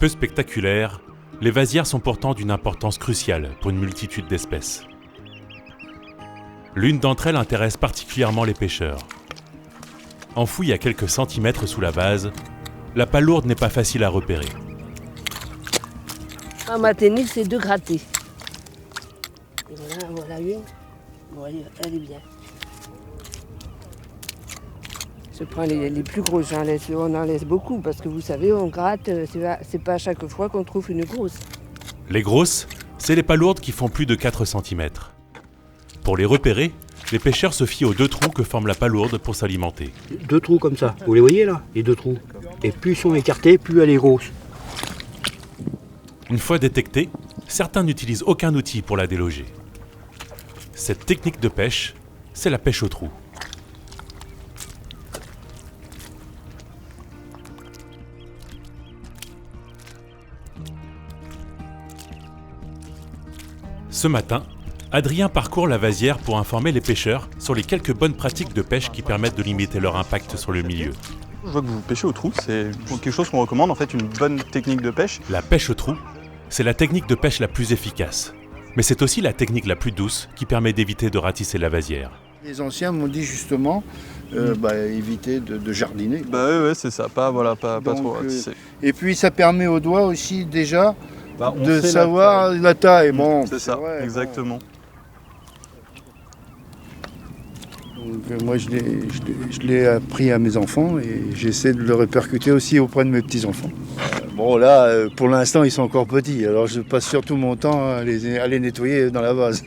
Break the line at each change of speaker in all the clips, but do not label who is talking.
Peu spectaculaires, les vasières sont pourtant d'une importance cruciale pour une multitude d'espèces. L'une d'entre elles intéresse particulièrement les pêcheurs. Enfouie à quelques centimètres sous la vase, la palourde n'est pas facile à repérer.
Ma technique, c'est de gratter. Et voilà une. Bon, elle est bien. Je prends les plus grosses, on en laisse beaucoup parce que vous savez, on gratte, c'est pas à chaque fois qu'on trouve une grosse.
Les grosses, c'est les palourdes qui font plus de 4 cm. Pour les repérer, les pêcheurs se fient aux 2 trous que forme la palourde pour s'alimenter.
2 trous comme ça, vous les voyez là, les 2 trous. Et plus ils sont écartés, plus elle est grosse.
Une fois détectée, certains n'utilisent aucun outil pour la déloger. Cette technique de pêche, c'est la pêche au trou. Ce matin, Adrien parcourt la vasière pour informer les pêcheurs sur les quelques bonnes pratiques de pêche qui permettent de limiter leur impact sur le milieu.
Je vois que vous pêchez au trou, c'est quelque chose qu'on recommande, en fait une bonne technique de pêche.
La pêche au trou, c'est la technique de pêche la plus efficace. Mais c'est aussi la technique la plus douce qui permet d'éviter de ratisser la vasière.
Les anciens m'ont dit justement éviter de jardiner.
Ouais, c'est ça, pas trop ratisser.
Et puis ça permet aux doigts aussi déjà de savoir la taille. Bon,
c'est ça,
vrai,
exactement.
Donc, moi je l'ai appris à mes enfants et j'essaie de le répercuter aussi auprès de mes petits-enfants. Bon là, pour l'instant ils sont encore petits, alors je passe surtout mon temps à les nettoyer dans la vase.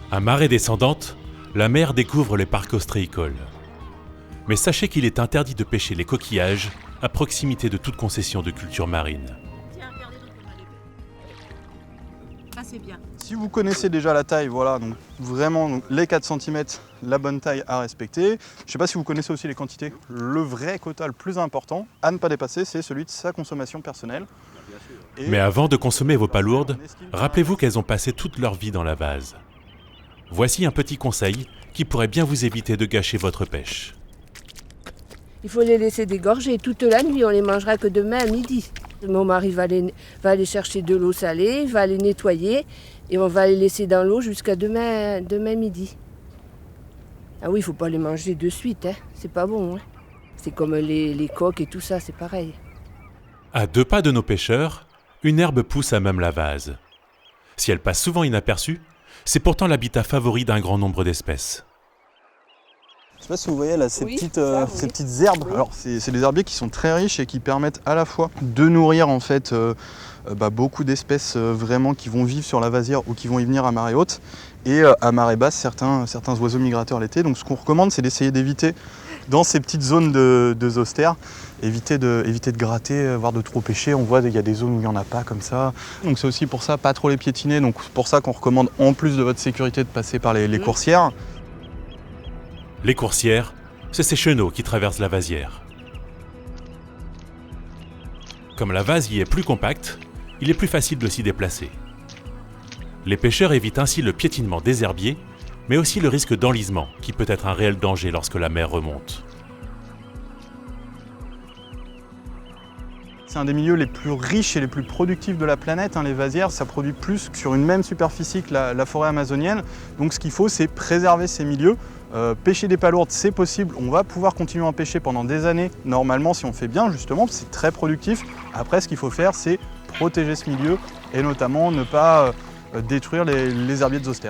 À marée descendante, la mer découvre les parcs ostréicoles. Mais sachez qu'il est interdit de pêcher les coquillages à proximité de toute concession de culture marine.
C'est bien.
Si vous connaissez déjà la taille, voilà, donc vraiment donc, les 4 cm, la bonne taille à respecter. Je ne sais pas si vous connaissez aussi les quantités. Le vrai quota le plus important à ne pas dépasser, c'est celui de sa consommation personnelle.
Mais avant de consommer vos palourdes, rappelez-vous qu'elles ont passé toute leur vie dans la vase. Voici un petit conseil qui pourrait bien vous éviter de gâcher votre pêche.
Il faut les laisser dégorger toute la nuit, on les mangera que demain à midi. Mon mari va aller chercher de l'eau salée, va les nettoyer et on va les laisser dans l'eau jusqu'à demain midi. Ah oui, il ne faut pas les manger de suite, hein. C'est pas bon. Hein. C'est comme les coques et tout ça, c'est pareil.
À 2 pas de nos pêcheurs, une herbe pousse à même la vase. Si elle passe souvent inaperçue, c'est pourtant l'habitat favori d'un grand nombre d'espèces.
Je ne sais pas si vous voyez là ces petites herbes. Oui. Alors c'est des herbiers qui sont très riches et qui permettent à la fois de nourrir en fait beaucoup d'espèces vraiment qui vont vivre sur la vasière ou qui vont y venir à marée haute et à marée basse certains oiseaux migrateurs l'été. Donc ce qu'on recommande, c'est d'essayer d'éviter dans ces petites zones de zoster, éviter de gratter, voire de trop pêcher. On voit qu'il y a des zones où il n'y en a pas comme ça. Donc c'est aussi pour ça, pas trop les piétiner. Donc c'est pour ça qu'on recommande en plus de votre sécurité de passer par les coursières.
Les coursières, c'est ces chenaux qui traversent la vasière. Comme la vase y est plus compacte, il est plus facile de s'y déplacer. Les pêcheurs évitent ainsi le piétinement des herbiers, mais aussi le risque d'enlisement, qui peut être un réel danger lorsque la mer remonte.
C'est un des milieux les plus riches et les plus productifs de la planète. Les vasières, ça produit plus sur une même superficie que la forêt amazonienne. Donc ce qu'il faut, c'est préserver ces milieux. Pêcher des palourdes, c'est possible. On va pouvoir continuer à en pêcher pendant des années, normalement, si on fait bien, justement. C'est très productif. Après, ce qu'il faut faire, c'est protéger ce milieu et notamment ne pas détruire les herbiers de zoster.